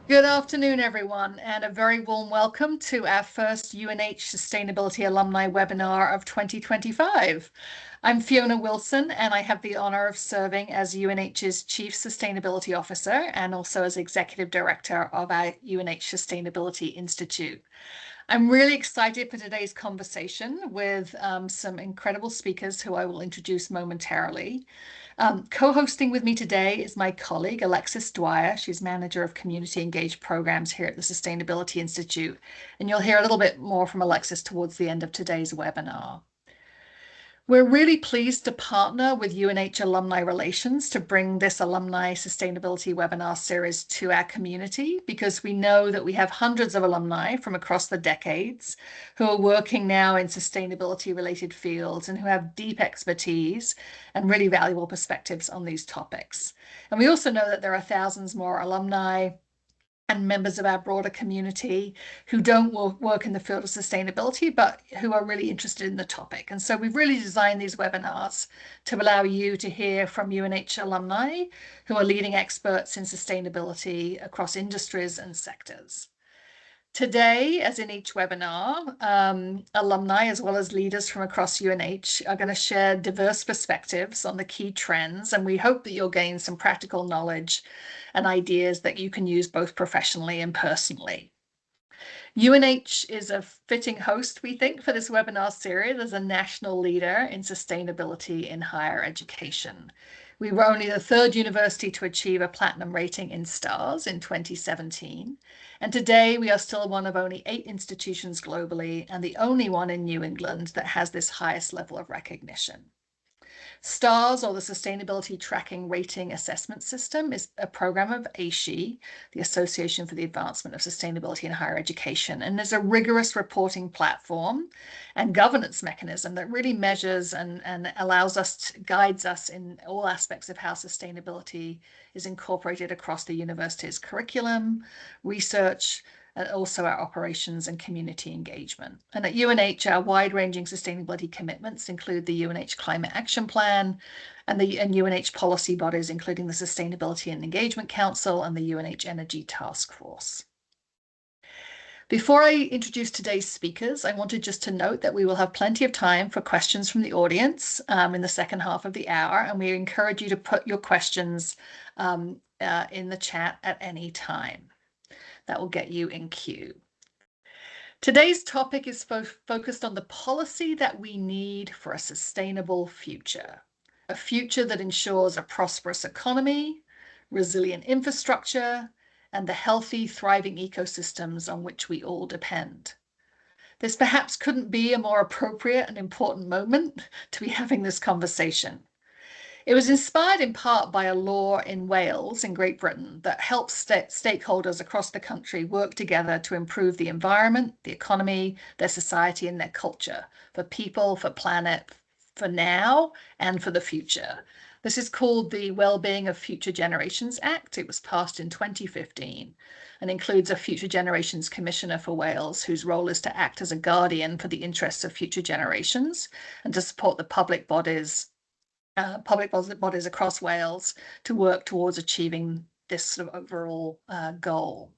Good afternoon, everyone, and a very warm welcome to our first UNH Sustainability Alumni webinar of 2025. I'm Fiona Wilson, and I have the honor of serving as UNH's Chief Sustainability Officer and also as Executive Director of our UNH Sustainability Institute. I'm really excited for today's conversation with some incredible speakers who I will introduce momentarily. Co-hosting with me today is my colleague, Alexis Dwyer. She's Manager of Community Engaged Programs here at the Sustainability Institute. And you'll hear a little bit more from Alexis towards the end of today's webinar. We're really pleased to partner with UNH Alumni Relations to bring this Alumni Sustainability webinar series to our community, because we know that we have hundreds of alumni from across the decades who are working now in sustainability-related fields and who have deep expertise and really valuable perspectives on these topics. And we also know that there are thousands more alumni and members of our broader community who don't work in the field of sustainability, but who are really interested in the topic. And so we've really designed these webinars to allow you to hear from UNH alumni who are leading experts in sustainability across industries and sectors. Today, as in each webinar, alumni as well as leaders from across UNH are going to share diverse perspectives on the key trends, and we hope that you'll gain some practical knowledge and ideas that you can use both professionally and personally. UNH is a fitting host, we think, for this webinar series as a national leader in sustainability in higher education. We were only the third university to achieve a platinum rating in STARS in 2017. And today we are still one of only 8 institutions globally and the only one in New England that has this highest level of recognition. STARS, or the Sustainability Tracking Rating Assessment System, is a program of ASHE, the Association for the Advancement of Sustainability in Higher Education, and is a rigorous reporting platform and governance mechanism that really measures and allows us, guides us in all aspects of how sustainability is incorporated across the university's curriculum, research, and also our operations and community engagement. And at UNH, our wide-ranging sustainability commitments include the UNH Climate Action Plan and UNH policy bodies, including the Sustainability and Engagement Council and the UNH Energy Task Force. Before I introduce today's speakers, I wanted just to note that we will have plenty of time for questions from the audience in the second half of the hour, and we encourage you to put your questions in the chat at any time. That will get you in queue. Today's topic is focused on the policy that we need for a sustainable future, a future that ensures a prosperous economy, resilient infrastructure, and the healthy, thriving ecosystems on which we all depend. This perhaps couldn't be a more appropriate and important moment to be having this conversation. It was inspired in part by a law in Wales, in Great Britain, that helps stakeholders across the country work together to improve the environment, the economy, their society, and their culture, for people, for planet, for now, and for the future. This is called the Wellbeing of Future Generations Act. It was passed in 2015 and includes a Future Generations Commissioner for Wales, whose role is to act as a guardian for the interests of future generations and to support the public bodies across Wales to work towards achieving this sort of overall goal.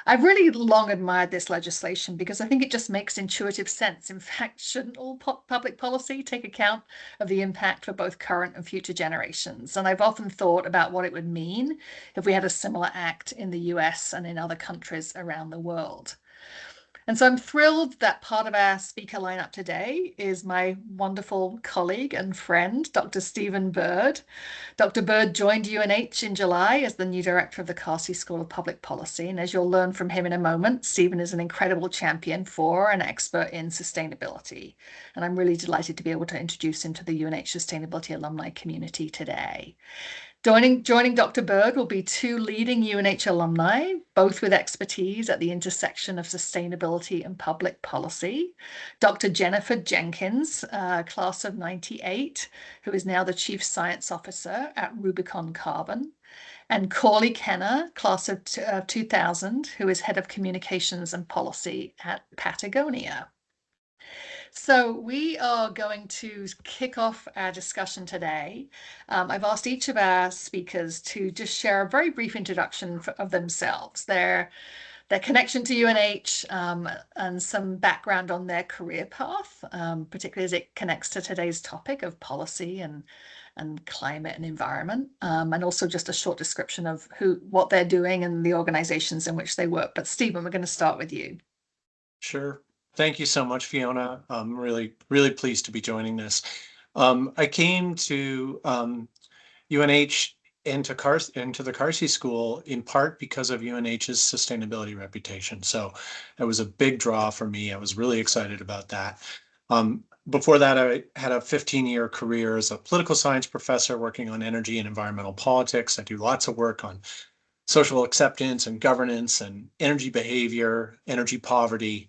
I've really long admired this legislation because I think it just makes intuitive sense. In fact, shouldn't all public policy take account of the impact for both current and future generations? And I've often thought about what it would mean if we had a similar act in the US and in other countries around the world. And so I'm thrilled that part of our speaker lineup today is my wonderful colleague and friend, Dr. Stephen Bird. Dr. Bird joined UNH in July as the new director of the Carsey School of Public Policy. And as you'll learn from him in a moment, Stephen is an incredible champion for and expert in sustainability. And I'm really delighted to be able to introduce him to the UNH Sustainability Alumni Community today. Joining Dr. Bird will be 2 leading UNH alumni, both with expertise at the intersection of sustainability and public policy. Dr. Jennifer Jenkins, class of 98, who is now the Chief Science Officer at Rubicon Carbon, and Corley Kenna, class of 2000, who is Head of Communications and Policy at Patagonia. So we are going to kick off our discussion today. I've asked each of our speakers to just share a very brief introduction of themselves, their connection to UNH, and some background on their career path, particularly as it connects to today's topic of policy and climate and environment, and also just a short description of what they're doing and the organizations in which they work. But Stephen, we're going to start with you. Sure. Thank you so much, Fiona. I'm really pleased to be joining this. I came to UNH into the Carsey School in part because of UNH's sustainability reputation. So it was a big draw for me. I was really excited about that. Before that, I had a 15-year career as a political science professor working on energy and environmental politics. I do lots of work on social acceptance and governance and energy behavior, energy poverty,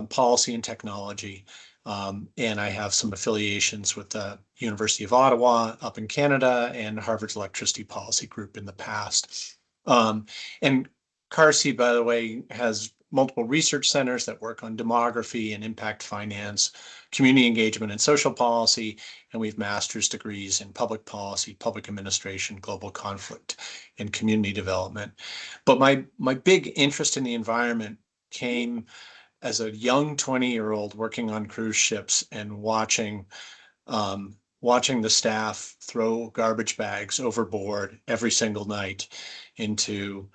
policy and technology. And I have some affiliations with the University of Ottawa up in Canada and Harvard's Electricity Policy Group in the past. And Carsey, by the way, has multiple research centers that work on demography and impact finance, community engagement and social policy, and we have master's degrees in public policy, public administration, global conflict, and community development. But my big interest in the environment came as a young 20-year-old working on cruise ships and watching the staff throw garbage bags overboard every single night into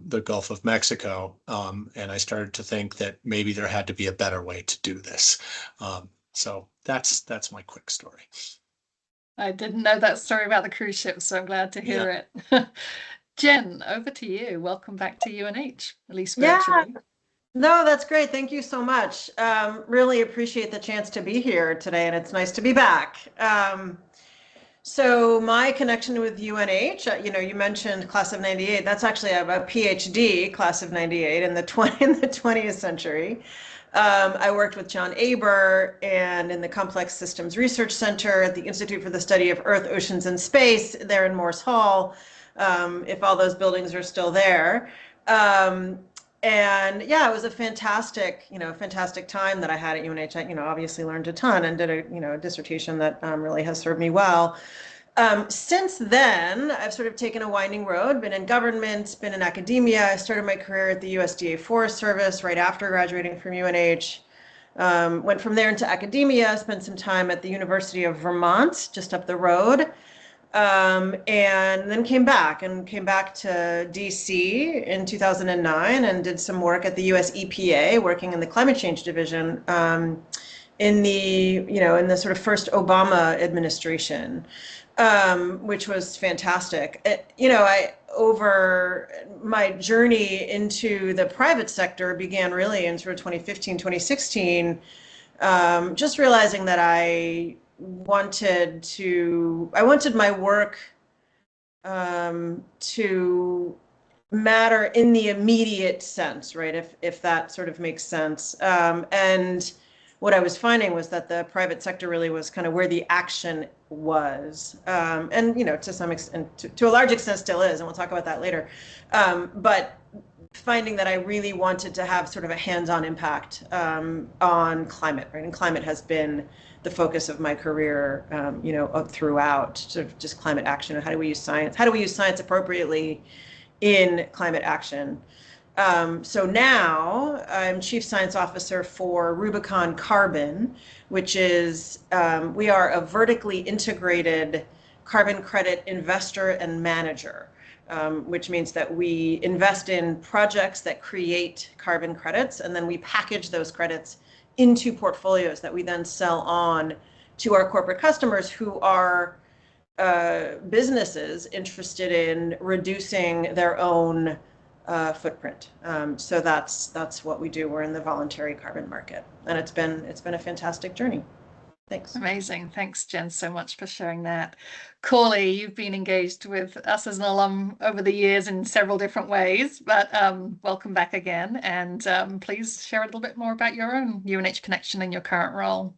the Gulf of Mexico. And I started to think that maybe there had to be a better way to do this. So that's my quick story. I didn't know that story about the cruise ship, so I'm glad to hear it. Jen, over to you. Welcome back to UNH, at least virtually. Yeah. No, that's great. Thank you so much. Really appreciate the chance to be here today, and it's nice to be back. So my connection with UNH, you mentioned class of 98. That's actually a Ph.D. class of 98 in the 20th century. I worked with John Aber and in the Complex Systems Research Center at the Institute for the Study of Earth, Oceans, and Space there in Morse Hall, if all those buildings are still there. And yeah, it was a fantastic time that I had at UNH. I, obviously learned a ton and did a dissertation that really has served me well. Since then, I've sort of taken a winding road, been in government, been in academia. I started my career at the USDA Forest Service right after graduating from UNH. Went from there into academia, spent some time at the University of Vermont, just up the road. And then came back to DC in 2009 and did some work at the US EPA, working in the climate change division in the sort of first Obama administration, which was fantastic. Over my journey into the private sector began really in sort of 2015, 2016, just realizing that I wanted my work to matter in the immediate sense, right? If that sort of makes sense. And what I was finding was that the private sector really was kind of where the action was. And, to some extent, to a large extent still is, and we'll talk about that later. But finding that I really wanted to have sort of a hands-on impact on climate, right? And climate has been the focus of my career, throughout sort of just climate action. And how do we use science? How do we use science appropriately in climate action? So now I'm Chief Science Officer for Rubicon Carbon, which is, we are a vertically integrated carbon credit investor and manager. Which means that we invest in projects that create carbon credits, and then we package those credits into portfolios that we then sell on to our corporate customers, who are businesses interested in reducing their own footprint. So that's what we do. We're in the voluntary carbon market, and it's been a fantastic journey. Thanks. Amazing. Thanks, Jen, so much for sharing that. Corley, you've been engaged with us as an alum over the years in several different ways, but welcome back again. And please share a little bit more about your own UNH connection and your current role.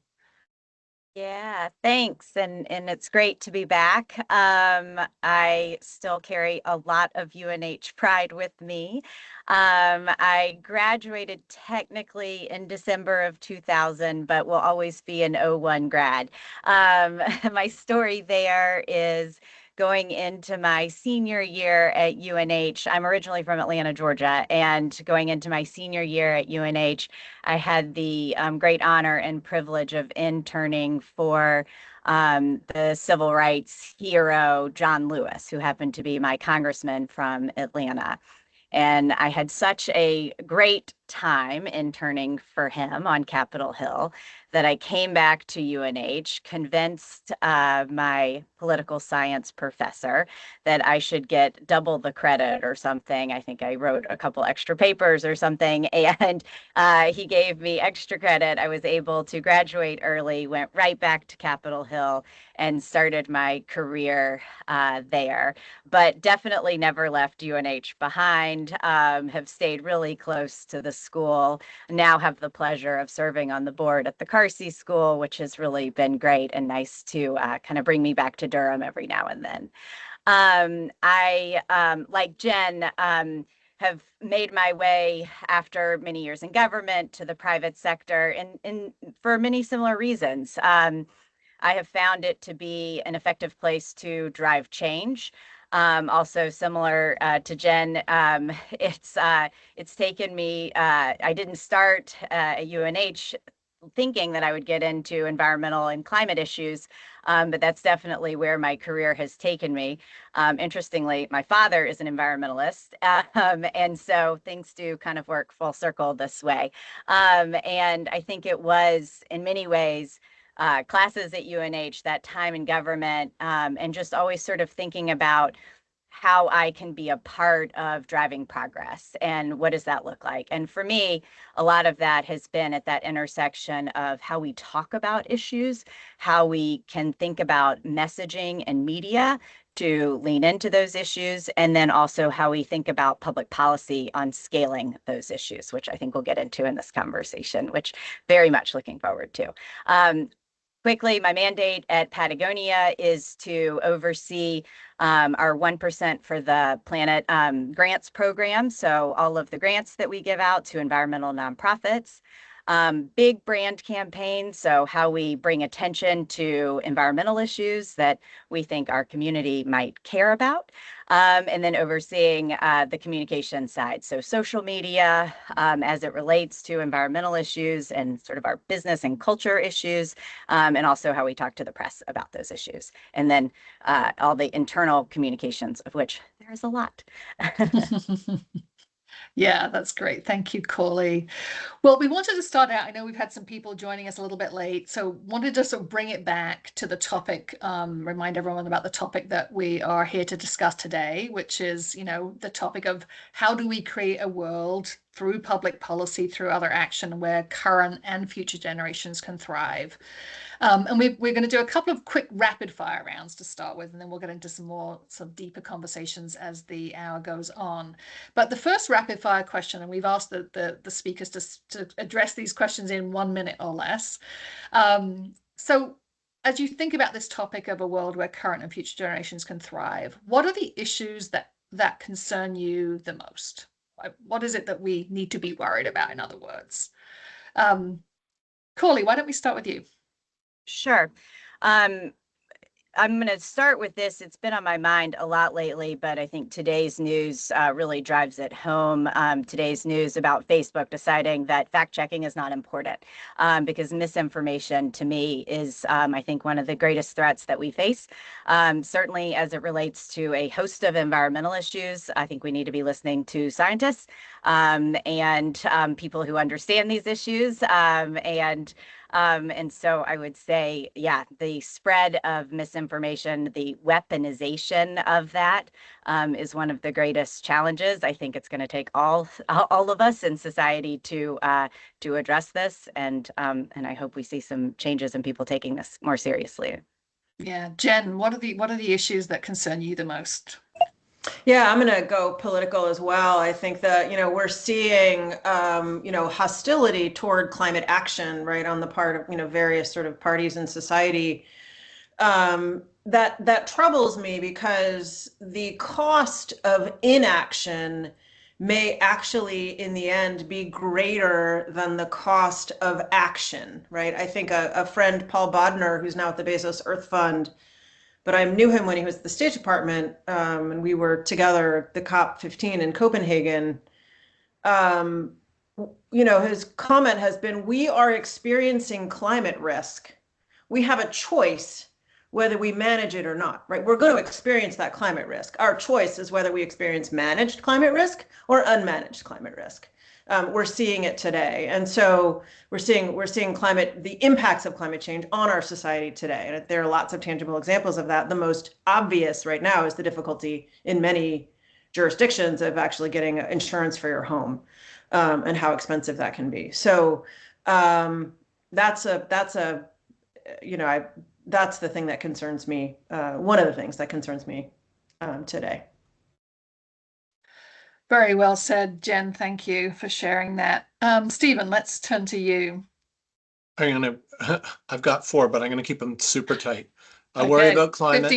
Yeah, thanks. And it's great to be back. I still carry a lot of UNH pride with me. I graduated technically in December of 2000, but will always be an '01 grad. My story there is going into my senior year at UNH. I'm originally from Atlanta, Georgia, and going into my senior year at UNH, I had the great honor and privilege of interning for the civil rights hero, John Lewis, who happened to be my congressman from Atlanta. And I had such a great time interning for him on Capitol Hill that I came back to UNH, convinced my political science professor that I should get double the credit or something. I think I wrote a couple extra papers or something, and he gave me extra credit. I was able to graduate early, went right back to Capitol Hill, and started my career there. But definitely never left UNH behind, have stayed really close to the school, now have the pleasure of serving on the board at the Carsey School, which has really been great and nice to kind of bring me back to Durham every now and then. I, like Jen, have made my way after many years in government to the private sector and for many similar reasons. I have found it to be an effective place to drive change. Also similar to Jen, it's taken me, I didn't start at UNH thinking that I would get into environmental and climate issues, but that's definitely where my career has taken me. Interestingly, my father is an environmentalist, and so things do kind of work full circle this way. And I think it was, in many ways, classes at UNH, that time in government, and just always sort of thinking about how I can be a part of driving progress and what does that look like. And for me, a lot of that has been at that intersection of how we talk about issues, how we can think about messaging and media to lean into those issues, and then also how we think about public policy on scaling those issues, which I think we'll get into in this conversation, which very much looking forward to. Quickly, my mandate at Patagonia is to oversee our 1% for the Planet grants program. So all of the grants that we give out to environmental nonprofits. Big brand campaign, so how we bring attention to environmental issues that we think our community might care about, and then overseeing the communication side, so social media as it relates to environmental issues and sort of our business and culture issues, and also how we talk to the press about those issues, and then all the internal communications, of which there is a lot. Yeah, that's great. Thank you, Corley. Well, we wanted to start out. I know we've had some people joining us a little bit late, so wanted to sort of bring it back to the topic, remind everyone about the topic that we are here to discuss today, which is, the topic of how do we create a world through public policy, through other action, where current and future generations can thrive. And we're going to do a couple of quick rapid fire rounds to start with, and then we'll get into some more sort of deeper conversations as the hour goes on. But the first rapid fire question, and we've asked the speakers to address these questions in 1 minute or less. So as you think about this topic of a world where current and future generations can thrive, what are the issues that concern you the most? What is it that we need to be worried about, in other words? Corley, why don't we start with you? Sure. I'm going to start with this. It's been on my mind a lot lately, but I think today's news really drives it home. Today's news about Facebook deciding that fact checking is not important, because misinformation to me is, I think, one of the greatest threats that we face. Certainly as it relates to a host of environmental issues, I think we need to be listening to scientists and people who understand these issues. And so I would say, yeah, the spread of misinformation, the weaponization of that is one of the greatest challenges. I think it's going to take all of us in society to address this, and I hope we see some changes in people taking this more seriously. Yeah, Jen, what are the issues that concern you the most? Yeah, I'm going to go political as well. I think that, we're seeing, hostility toward climate action, right, on the part of, various sort of parties in society. That troubles me because the cost of inaction may actually, in the end, be greater than the cost of action, right? I think a friend, Paul Bodnar, who's now at the Bezos Earth Fund, but I knew him when he was at the State Department, and we were together at the COP15 in Copenhagen. Um, his comment has been, we are experiencing climate risk. We have a choice whether we manage it or not, right? We're going to experience that climate risk. Our choice is whether we experience managed climate risk or unmanaged climate risk. We're seeing it today. And so we're seeing the impacts of climate change on our society today. And there are lots of tangible examples of that. The most obvious right now is the difficulty in many jurisdictions of actually getting insurance for your home, and how expensive that can be. So that's the thing that concerns me. One of the things that concerns me today. Very well said, Jen. Thank you for sharing that. Stephen, let's turn to you. I've got 4, but I'm gonna keep them super tight. I Okay. worry about climate.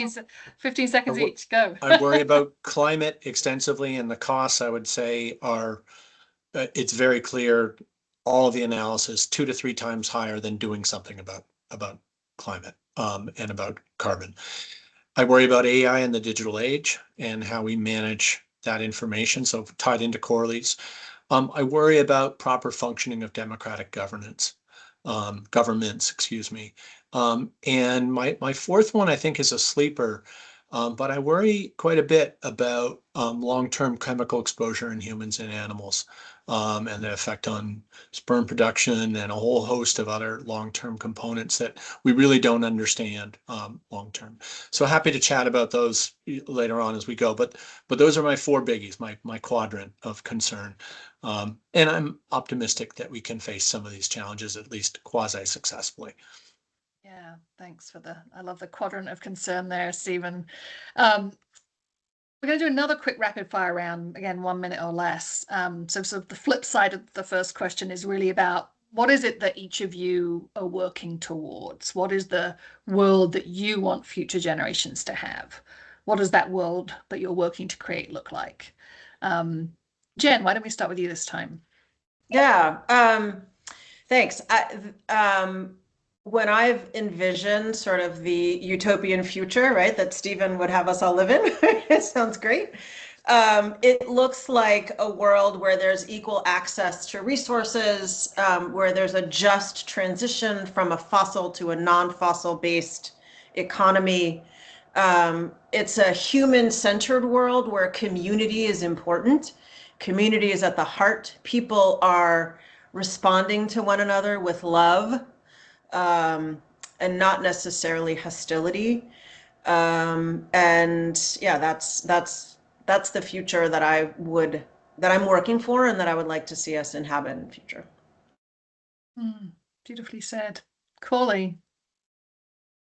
15 seconds each, go. I worry about climate extensively, and the costs, I would say, are, it's very clear, all of the analysis 2 to 3 times higher than doing something about climate, and about carbon. I worry about AI in the digital age and how we manage that information. So tied into Corley's. I worry about proper functioning of democratic governments, governments, excuse me. And my 4th one, I think, is a sleeper, but I worry quite a bit about long-term chemical exposure in humans and animals, and the effect on sperm production and a whole host of other long-term components that we really don't understand long-term. So happy to chat about those later on as we go. But those are my 4 biggies, my quadrant of concern. And I'm optimistic that we can face some of these challenges at least quasi-successfully. Yeah, thanks for I love the quadrant of concern there, Stephen. We're going to do another quick rapid fire round, again, 1 minute or less. So sort of the flip side of the first question is really about what is it that each of you are working towards? What is the world that you want future generations to have? What does that world that you're working to create look like? Jen, why don't we start with you this time? Yeah, thanks. When I've envisioned sort of the utopian future, right, that Stephen would have us all live in, it sounds great. It looks like a world where there's equal access to resources, where there's a just transition from a fossil to a non-fossil based economy. It's a human-centered world where community is important. Community is at the heart. People are responding to one another with love, and not necessarily hostility. And yeah, that's the future that I'm working for and that I would like to see us inhabit in the future. Beautifully said. Corley.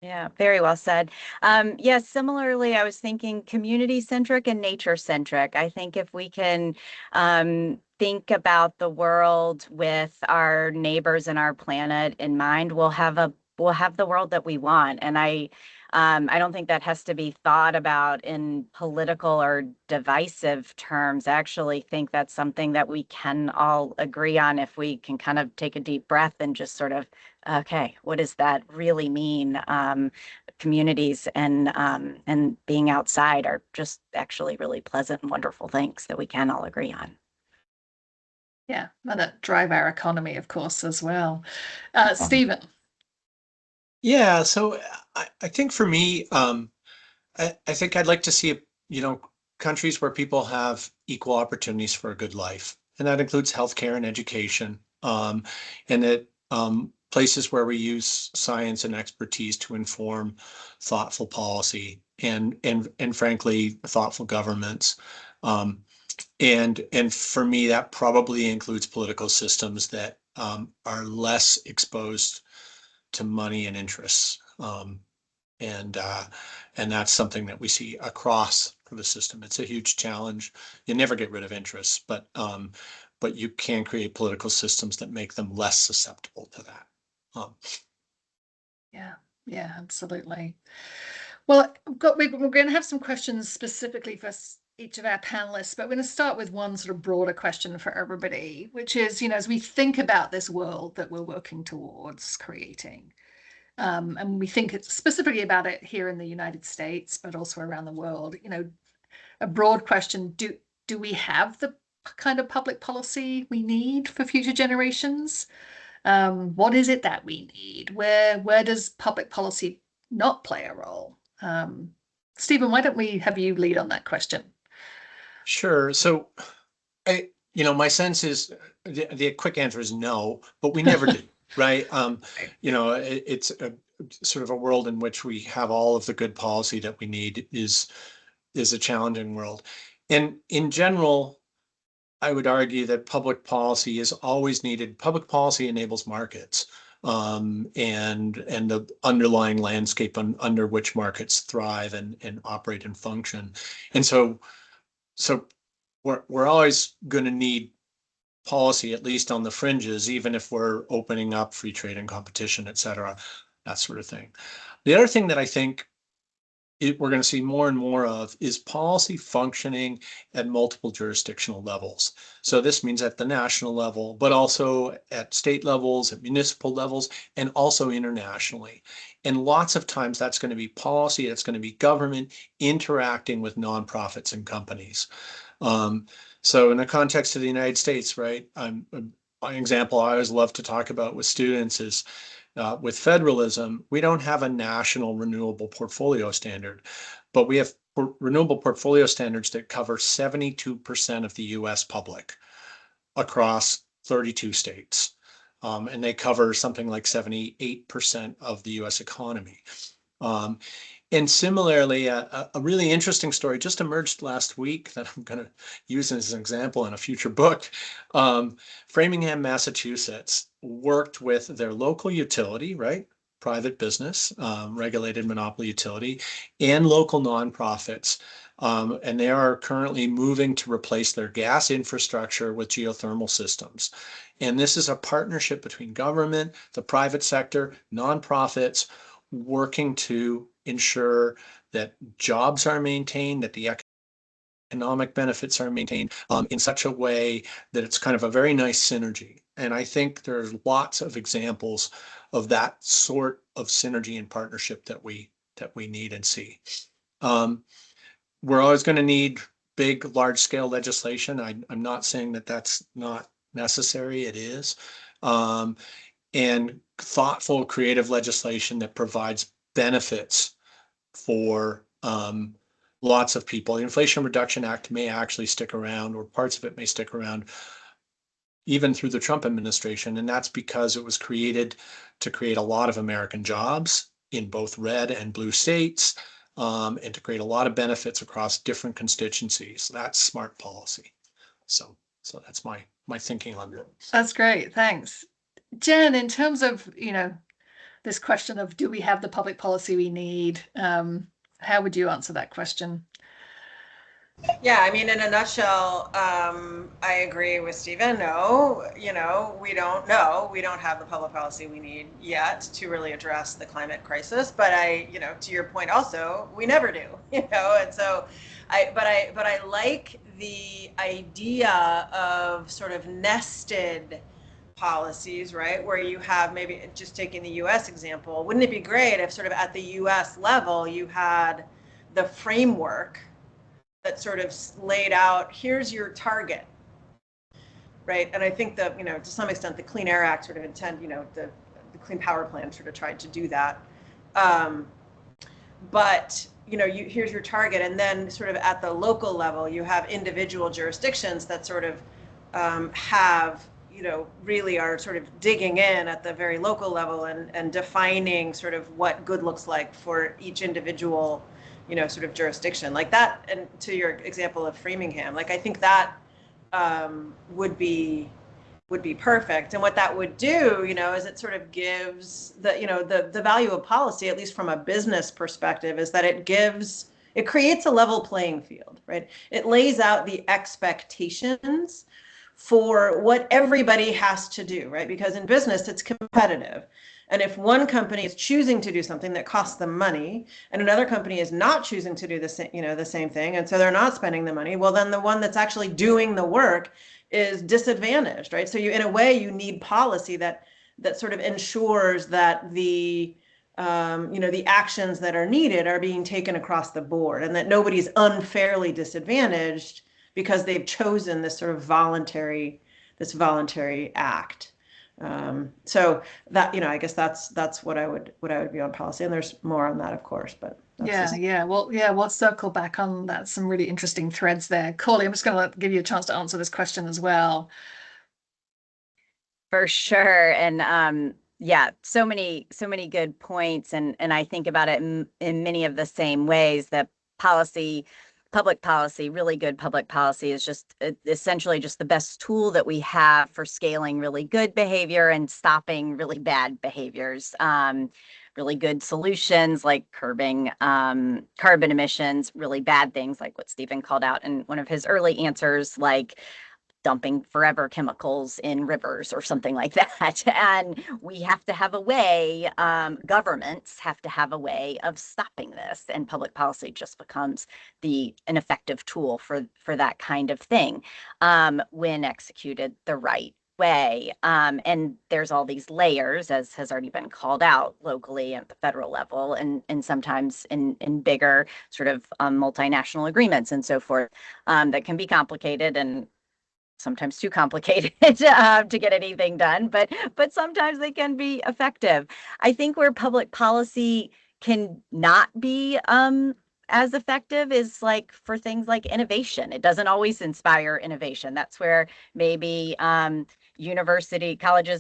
Yeah, very well said. Yeah, similarly, I was thinking community-centric and nature-centric. I think if we can think about the world with our neighbors and our planet in mind, we'll have the world that we want. And I don't think that has to be thought about in political or divisive terms. I actually think that's something that we can all agree on if we can kind of take a deep breath and just sort of, okay, what does that really mean? Communities and being outside are just actually really pleasant and wonderful things that we can all agree on. Yeah, and that drive our economy, of course, as well. Stephen. Yeah, so I think for me, I think I'd like to see, countries where people have equal opportunities for a good life. And that includes healthcare and education, and that places where we use science and expertise to inform thoughtful policy and frankly, thoughtful governments. And for me, that probably includes political systems that are less exposed to money and interests. And that's something that we see across of the system. It's a huge challenge. You never get rid of interests, but you can create political systems that make them less susceptible to that. Yeah, absolutely. Well, we're going to have some questions specifically for each of our panelists, but we're going to start with one sort of broader question for everybody, which is, as we think about this world that we're working towards creating, and we think it's specifically about it here in the United States, but also around the world, a broad question, do we have the kind of public policy we need for future generations? What is it that we need? Where does public policy not play a role? Stephen, why don't we have you lead on that question? Sure. So, my sense is the quick answer is no, but we never do, right? It's sort of a world in which we have all of the good policy that we need is a challenging world. And in general, I would argue that public policy is always needed. Public policy enables markets and the underlying landscape under which markets thrive and operate and function. And so we're always going to need policy, at least on the fringes, even if we're opening up free trade and competition, et cetera, that sort of thing. The other thing that I think we're going to see more and more of is policy functioning at multiple jurisdictional levels. So this means at the national level, but also at state levels, at municipal levels, and also internationally. And lots of times that's going to be policy, that's going to be government interacting with nonprofits and companies. So in the context of the United States, right, an example I always love to talk about with students is with federalism, we don't have a national renewable portfolio standard, but we have renewable portfolio standards that cover 72% of the US public across 32 states. And they cover something like 78% of the US economy. And similarly, a really interesting story just emerged last week that I'm going to use as an example in a future book. Framingham, Massachusetts worked with their local utility, right? Private business, regulated monopoly utility, and local nonprofits. And they are currently moving to replace their gas infrastructure with geothermal systems. And this is a partnership between government, the private sector, nonprofits, working to ensure that jobs are maintained, that the economic benefits are maintained in such a way that it's kind of a very nice synergy. And I think there's lots of examples of that sort of synergy and partnership that we need and see. We're always going to need big, large-scale legislation. I'm not saying that that's not necessary. It is. And thoughtful, creative legislation that provides benefits for lots of people. The Inflation Reduction Act may actually stick around, or parts of it may stick around, even through the Trump administration. And that's because it was created to create a lot of American jobs in both red and blue states, and to create a lot of benefits across different constituencies. That's smart policy. So that's my thinking on that. That's great. Thanks. Jen, in terms of, this question of do we have the public policy we need, how would you answer that question? Yeah, I mean, in a nutshell, I agree with Stephen. No, we don't know. We don't have the public policy we need yet to really address the climate crisis. But to your point also, we never do, and so but I like the idea of sort of nested policies, right? Where you have, maybe just taking the US example, wouldn't it be great if sort of at the US level, you had the framework that sort of laid out, here's your target, right? And I think that, to some extent, the Clean Air Act sort of the Clean Power Plan sort of tried to do that. But, here's your target. And then sort of at the local level, you have individual jurisdictions that sort of have, really are sort of digging in at the very local level and defining sort of what good looks like for each individual sort of jurisdiction like that. And to your example of Framingham, I think that would be perfect. And what that would do, is it sort of gives the value of policy, at least from a business perspective, is that it gives It creates a level playing field, right? It lays out the expectations for what everybody has to do, right? Because in business, it's competitive. And if one company is choosing to do something that costs them money, and another company is not choosing to do the same, the same thing, and so they're not spending the money, well, then the one that's actually doing the work is disadvantaged, right? So you, in a way, you need policy that sort of ensures that the the actions that are needed are being taken across the board, and that nobody's unfairly disadvantaged because they've chosen this sort of voluntary act. So that, I guess that's what I would be on policy, and there's more on that, of course, but yeah. Well, we'll circle back on that. Some really interesting threads there. Corley, I'm just going to give you a chance to answer this question as well. For sure. And yeah, so many good points. And I think about it in many of the same ways. That public policy, really good public policy, is just essentially just the best tool that we have for scaling really good behavior and stopping really bad behaviors. Really good solutions like curbing carbon emissions, really bad things like what Stephen called out in one of his early answers, like dumping forever chemicals in rivers or something like that. And we have to have a way, governments have to have a way of stopping this. And public policy just becomes an effective tool for that kind of thing when executed the right way. And there's all these layers, as has already been called out, locally at the federal level, and sometimes in bigger sort of multinational agreements and so forth, that can be complicated and sometimes too complicated to get anything done, but sometimes they can be effective. I think where public policy can not be as effective is like for things like innovation. It doesn't always inspire innovation. That's where maybe colleges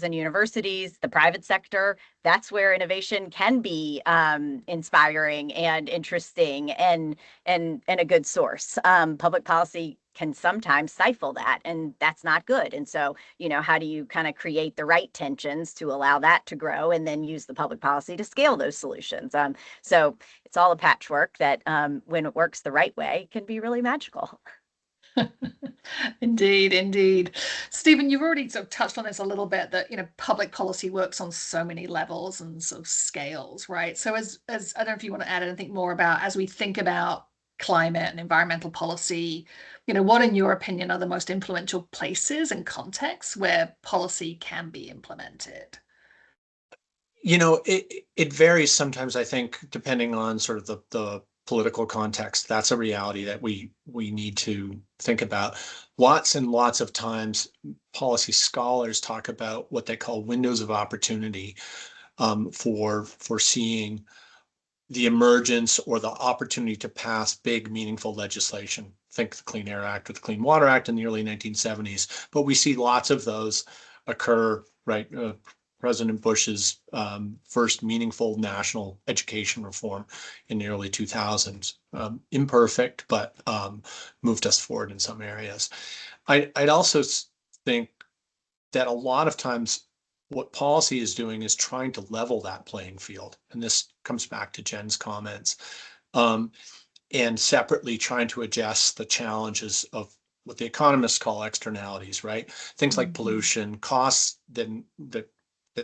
and universities, the private sector, that's where innovation can be inspiring and interesting and a good source. Public policy can sometimes stifle that, and that's not good. And so, how do you kind of create the right tensions to allow that to grow and then use the public policy to scale those solutions? So it's all a patchwork that when it works the right way can be really magical. Indeed. Stephen, you've already sort of touched on this a little bit, that public policy works on so many levels and sort of scales, right? So as I don't know if you want to add anything more about, as we think about climate and environmental policy, what in your opinion are the most influential places and contexts where policy can be implemented? It varies sometimes, I think, depending on sort of the political context. That's a reality that we need to think about. Lots and lots of times, policy scholars talk about what they call windows of opportunity for foreseeing the emergence or the opportunity to pass big, meaningful legislation. Think the Clean Air Act or the Clean Water Act in the early 1970s. But we see lots of those occur, right? President Bush's first meaningful national education reform in the early 2000s. Imperfect, but moved us forward in some areas. I'd also think that a lot of times what policy is doing is trying to level that playing field. And this comes back to Jen's comments. And separately trying to adjust the challenges of what the economists call externalities, right? Things like pollution, costs that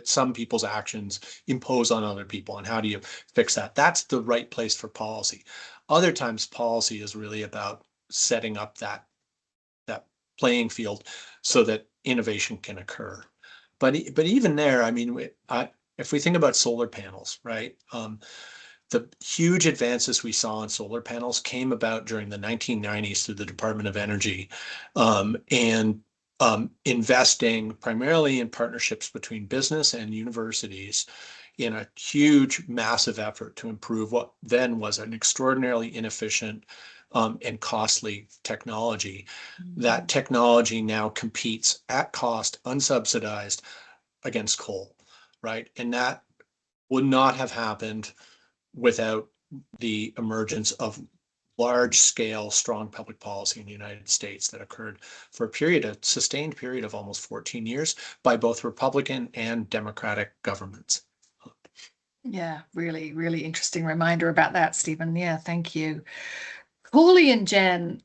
some people's actions impose on other people, and how do you fix that? That's the right place for policy. Other times policy is really about setting up that playing field so that innovation can occur. But even there, I mean, if we think about solar panels, right? The huge advances we saw in solar panels came about during the 1990s through the Department of Energy, and investing primarily in partnerships between business and universities in a huge, massive effort to improve what then was an extraordinarily inefficient and costly technology. That technology now competes at cost, unsubsidized, against coal, right? And that would not have happened without the emergence of large-scale, strong public policy in the United States that occurred for a sustained period of almost 14 years by both Republican and Democratic governments. Yeah, really, really interesting reminder about that, Stephen. Yeah, thank you. Corley and Jen,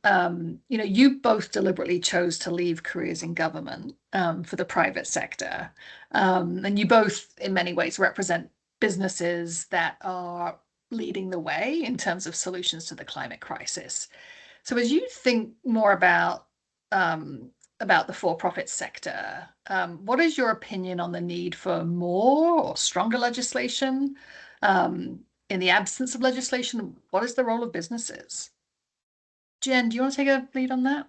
you both deliberately chose to leave careers in government for the private sector. And you both, in many ways, represent businesses that are leading the way in terms of solutions to the climate crisis. So as you think more about the for-profit sector, what is your opinion on the need for more or stronger legislation? In the absence of legislation, what is the role of businesses? Jen, do you want to take a lead on that?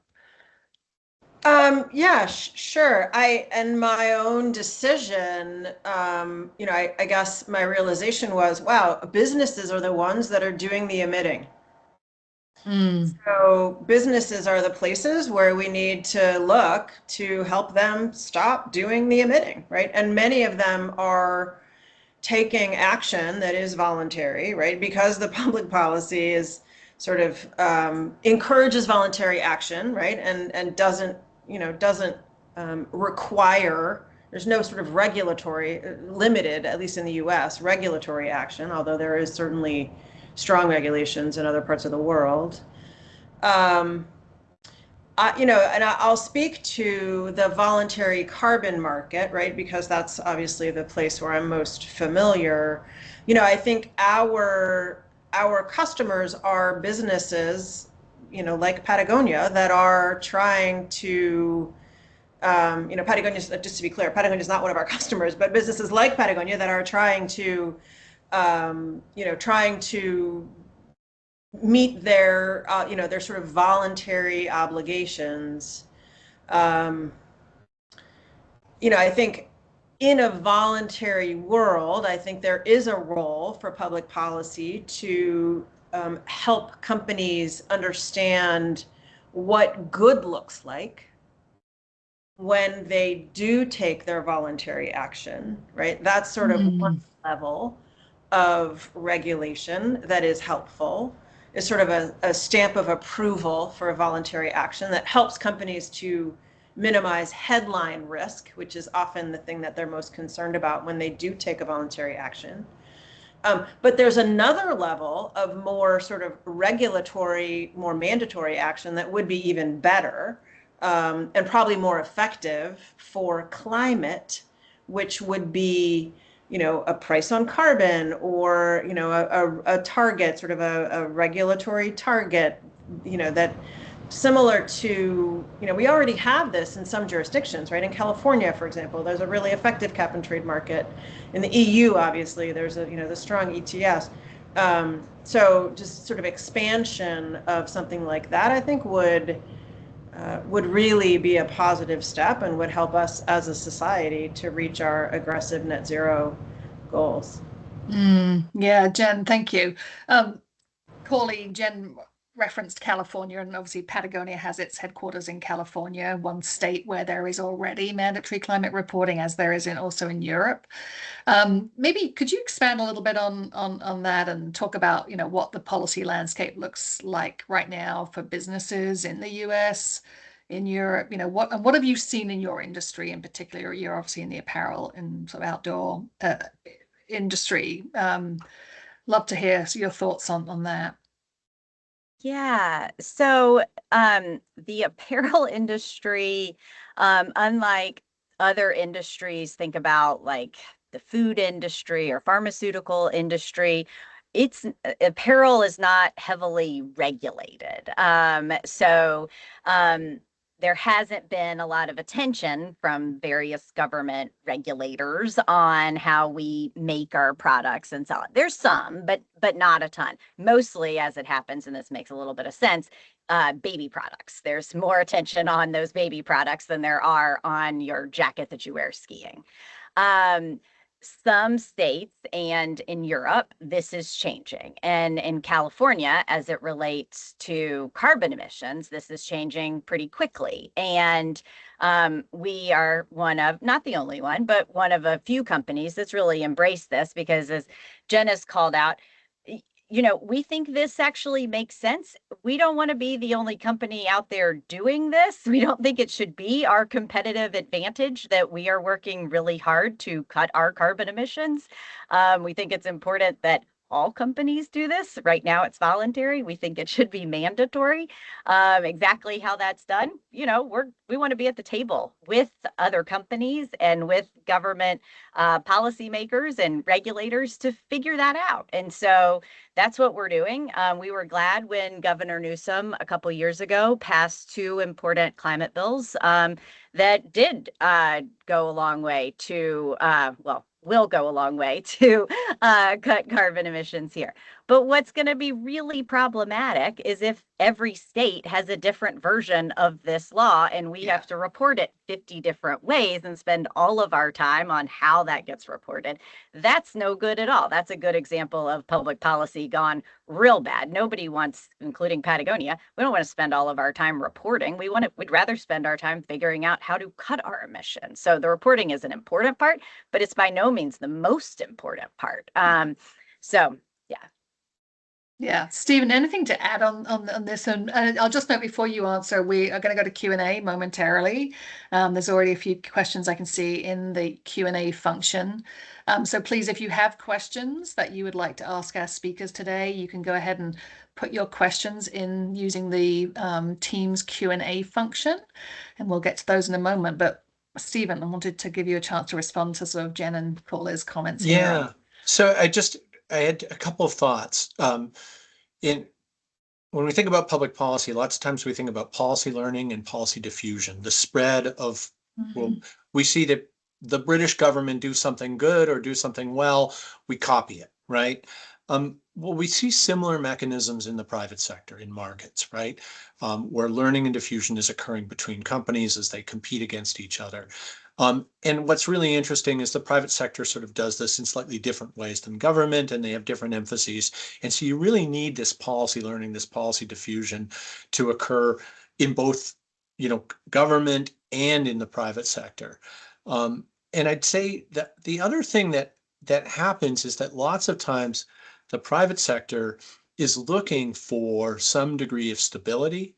Yeah, sure. And my own decision, I guess my realization was, wow, businesses are the ones that are doing the emitting. So businesses are the places where we need to look to help them stop doing the emitting, right? And many of them are taking action that is voluntary, right? Because the public policy is sort of encourages voluntary action, right? And doesn't require, there's no sort of regulatory, limited, at least in the US, regulatory action, although there is certainly strong regulations in other parts of the world. And I'll speak to the voluntary carbon market, right? Because that's obviously the place where I'm most familiar. I think our customers are businesses, like Patagonia, that are trying to, Patagonia, just to be clear, Patagonia is not one of our customers, but businesses like Patagonia that are trying to, trying to meet their, their sort of voluntary obligations. I think in a voluntary world, I think there is a role for public policy to help companies understand what good looks like when they do take their voluntary action, right? That's sort of one level of regulation that is helpful, is sort of a stamp of approval for a voluntary action that helps companies to minimize headline risk, which is often the thing that they're most concerned about when they do take a voluntary action. But there's another level of more sort of regulatory, more mandatory action that would be even better and probably more effective for climate, which would be, a price on carbon or, a target, sort of a regulatory target, that similar to, we already have this in some jurisdictions, right? In California, for example, there's a really effective cap and trade market. In the EU, obviously, there's the strong ETS. So just sort of expansion of something like that, I think would really be a positive step and would help us as a society to reach our aggressive net zero goals. Yeah, Jen, thank you. Corley, Jen referenced California, and obviously Patagonia has its headquarters in California, one state where there is already mandatory climate reporting, as there is also in Europe. Maybe could you expand a little bit on that and talk about what the policy landscape looks like right now for businesses in the US, in Europe? What have you seen in your industry in particular? You're obviously in the apparel and sort of outdoor industry. Love to hear your thoughts on that. Yeah, so the apparel industry, unlike other industries, think about like the food industry or pharmaceutical industry, apparel is not heavily regulated. There hasn't been a lot of attention from various government regulators on how we make our products and sell it. There's some, but not a ton. Mostly, as it happens, and this makes a little bit of sense, baby products. There's more attention on those baby products than there are on your jacket that you wear skiing. Some states and in Europe, this is changing. And in California, as it relates to carbon emissions, this is changing pretty quickly. And we are one of, not the only one, but one of a few companies that's really embraced this because, as Jen has called out, we think this actually makes sense. We don't want to be the only company out there doing this. We don't think it should be our competitive advantage that we are working really hard to cut our carbon emissions. We think it's important that all companies do this. Right now it's voluntary. We think it should be mandatory. Exactly how that's done, we want to be at the table with other companies and with government policymakers and regulators to figure that out. And so that's what we're doing. We were glad when Governor Newsom a couple years ago passed 2 important climate bills that did go a long way to, will go a long way to cut carbon emissions here. But what's going to be really problematic is if every state has a different version of this law and we have to report it 50 different ways and spend all of our time on how that gets reported. That's no good at all. That's a good example of public policy gone real bad. Nobody wants, including Patagonia, we don't want to spend all of our time reporting. We'd rather spend our time figuring out how to cut our emissions. So the reporting is an important part, but it's by no means the most important part. Yeah, Stephen, anything to add on this? And I'll just note before you answer, we are going to go to Q&A momentarily. There's already a few questions I can see in the Q&A function. So please, if you have questions that you would like to ask our speakers today, you can go ahead and put your questions in using the Teams Q&A function, and we'll get to those in a moment. But Stephen, I wanted to give you a chance to respond to sort of Jen and Corley's comments here. Yeah, so I had a couple of thoughts. When we think about public policy, lots of times we think about policy learning and policy diffusion, the spread of, well, we see that the British government do something good or do something well, we copy it, right? Well, we see similar mechanisms in the private sector, in markets, right? Where learning and diffusion is occurring between companies as they compete against each other. And what's really interesting is the private sector sort of does this in slightly different ways than government, and they have different emphases. And so you really need this policy learning, this policy diffusion to occur in both, government and in the private sector. And I'd say that the other thing that happens is that lots of times the private sector is looking for some degree of stability,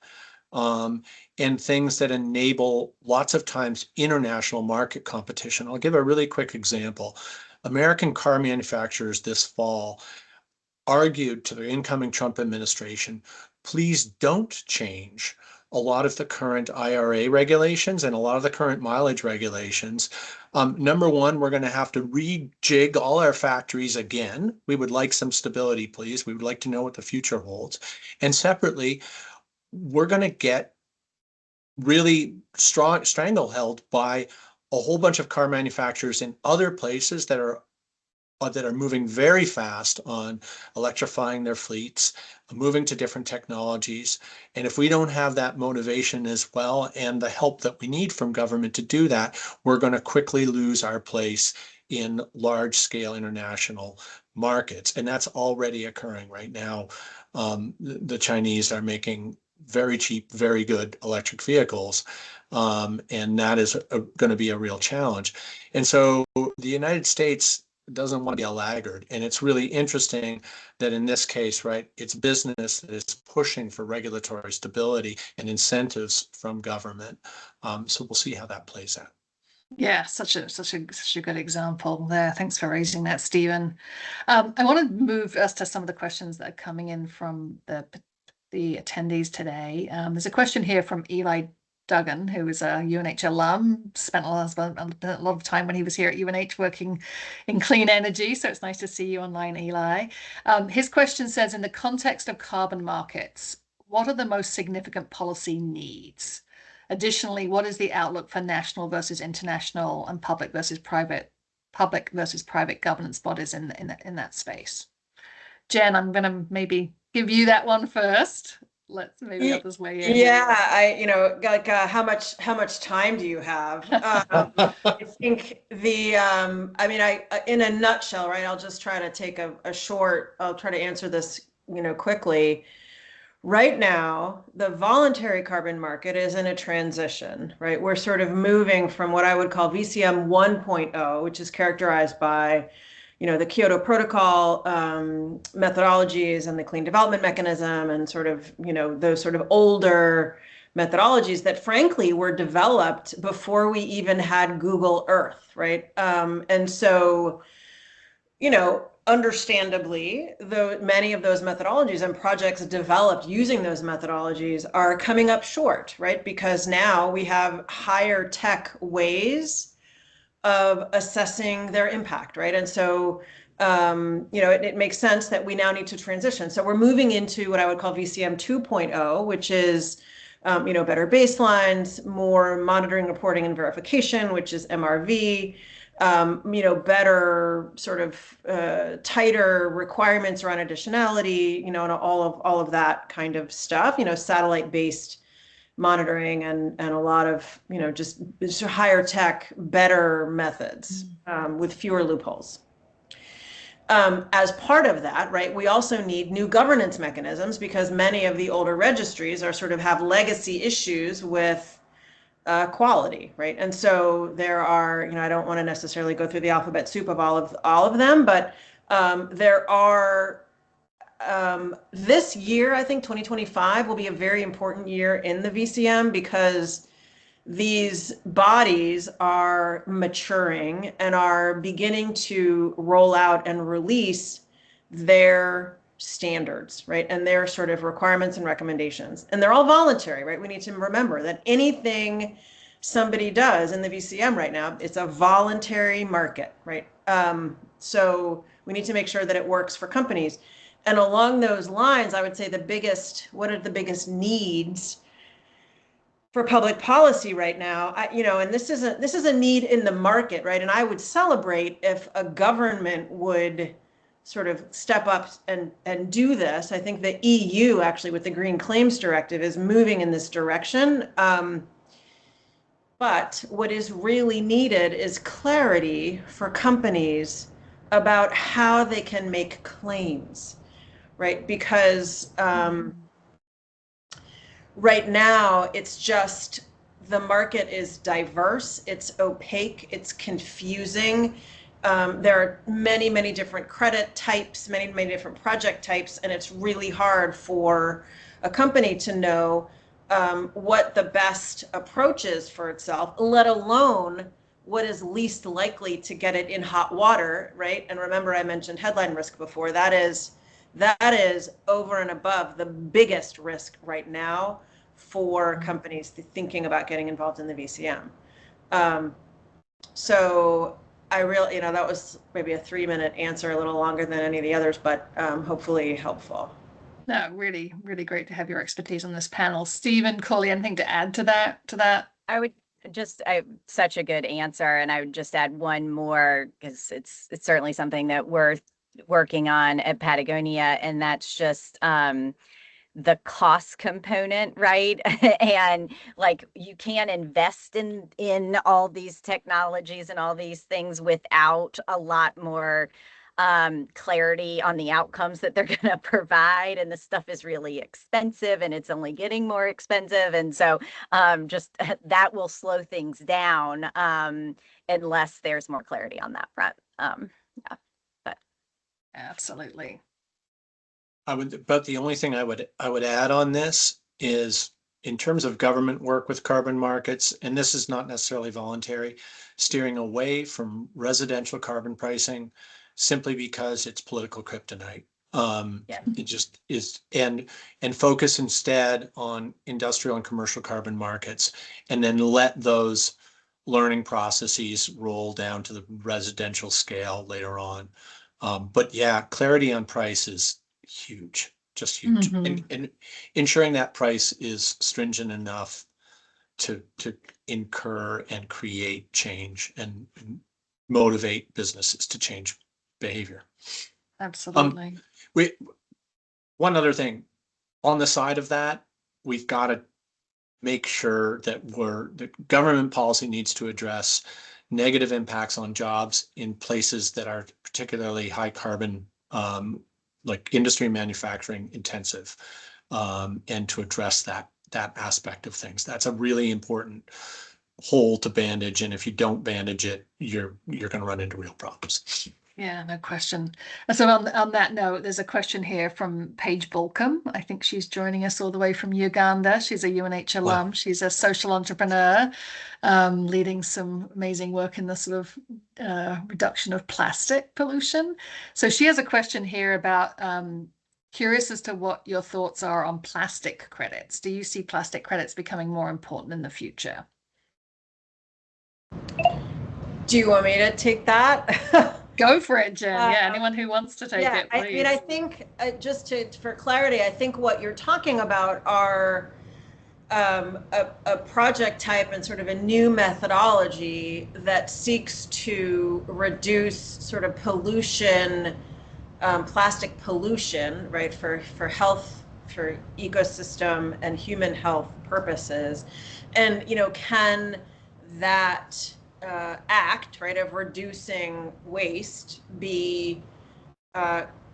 and things that enable lots of times international market competition. I'll give a really quick example. American car manufacturers this fall argued to the incoming Trump administration, please don't change a lot of the current IRA regulations and a lot of the current mileage regulations. Number one, we're going to have to rejig all our factories again. We would like some stability, please. We would like to know what the future holds. And separately, we're going to get really strong stranglehold by a whole bunch of car manufacturers in other places that are moving very fast on electrifying their fleets, moving to different technologies. And if we don't have that motivation as well and the help that we need from government to do that, we're going to quickly lose our place in large scale international markets. And that's already occurring right now. The Chinese are making very cheap, very good electric vehicles. And that is going to be a real challenge. And so the United States doesn't want to be a laggard. And it's really interesting that in this case, right, it's business that is pushing for regulatory stability and incentives from government. So we'll see how that plays out. Yeah, such a good example there. Thanks for raising that, Stephen. I want to move us to some of the questions that are coming in from the attendees today. There's a question here from Eli Duggan, who is a UNH alum, spent a lot of time when he was here at UNH working in clean energy. So it's nice to see you online, Eli. His question says, in the context of carbon markets, what are the most significant policy needs? Additionally, what is the outlook for national versus international and public versus private governance bodies in that space? Jen, I'm going to maybe give you that one first. Let's maybe others weigh in. Yeah, how much time do you have? I think in a nutshell, right? I'll just try to take I'll try to answer this, quickly. Right now, the voluntary carbon market is in a transition, right? We're sort of moving from what I would call VCM 1.0, which is characterized by the Kyoto Protocol methodologies and the clean development mechanism and sort of, those sort of older methodologies that frankly were developed before we even had Google Earth, right? And so, understandably, though many of those methodologies and projects developed using those methodologies are coming up short, right? Because now we have higher tech ways of assessing their impact, right? And so, it makes sense that we now need to transition. So we're moving into what I would call VCM 2.0, which is, better baselines, more monitoring, reporting, and verification, which is MRV, better sort of tighter requirements around additionality, and all of that kind of stuff, satellite-based monitoring and a lot of, just higher tech, better methods with fewer loopholes. As part of that, right, we also need new governance mechanisms because many of the older registries are sort of have legacy issues with quality, right? And so there are, I don't want to necessarily go through the alphabet soup of all of them, but there are this year, I think 2025 will be a very important year in the VCM because these bodies are maturing and are beginning to roll out and release their standards, right? And their sort of requirements and recommendations. And they're all voluntary, right? We need to remember that anything somebody does in the VCM right now, it's a voluntary market, right? So we need to make sure that it works for companies. And along those lines, I would say what are the biggest needs for public policy right now? And this is a need in the market, right? And I would celebrate if a government would sort of step up and do this. I think the EU actually with the Green Claims Directive is moving in this direction. But what is really needed is clarity for companies about how they can make claims, right? Because right now, it's just the market is diverse, it's opaque, it's confusing. There are many, many different credit types, many, many different project types, and it's really hard for a company to know what the best approach is for itself, let alone what is least likely to get it in hot water, right? And remember, I mentioned headline risk before. That is over and above the biggest risk right now for companies thinking about getting involved in the VCM. So I really, that was maybe a 3-minute answer, a little longer than any of the others, but hopefully helpful. No, really, really great to have your expertise on this panel. Stephen, Corley, anything to add to that? Such a good answer. And I would just add one more because it's certainly something that we're working on at Patagonia, and that's just the cost component, right? And like you can invest in all these technologies and all these things without a lot more clarity on the outcomes that they're going to provide, and the stuff is really expensive and it's only getting more expensive, and so just that will slow things down unless there's more clarity on that front. Absolutely. But the only thing I would add on this is in terms of government work with carbon markets, and this is not necessarily voluntary, steering away from residential carbon pricing simply because it's political kryptonite. It just is, and focus instead on industrial and commercial carbon markets, and then let those learning processes roll down to the residential scale later on. But yeah, clarity on price is huge, just huge. And ensuring that price is stringent enough to incur and create change and motivate businesses to change behavior. Absolutely. One other thing on the side of that, we've got to make sure that the government policy needs to address negative impacts on jobs in places that are particularly high carbon, like industry and manufacturing intensive, and to address that aspect of things. That's a really important hole to bandage, and if you don't bandage it, you're going to run into real problems. Yeah, no question. And so on that note, there's a question here from Paige Bolcom. I think she's joining us all the way from Uganda. She's a UNH alum. Wow. She's a social entrepreneur, leading some amazing work in the sort of reduction of plastic pollution. So she has a question here about curious as to what your thoughts are on plastic credits. Do you see plastic credits becoming more important in the future? Do you want me to take that? Go for it, Jen. Yeah, anyone who wants to take it, please. I mean, I think for clarity, I think what you're talking about are a project type and sort of a new methodology that seeks to reduce sort of pollution, plastic pollution, right, for health, for ecosystem and human health purposes. And, can that act, right, of reducing waste be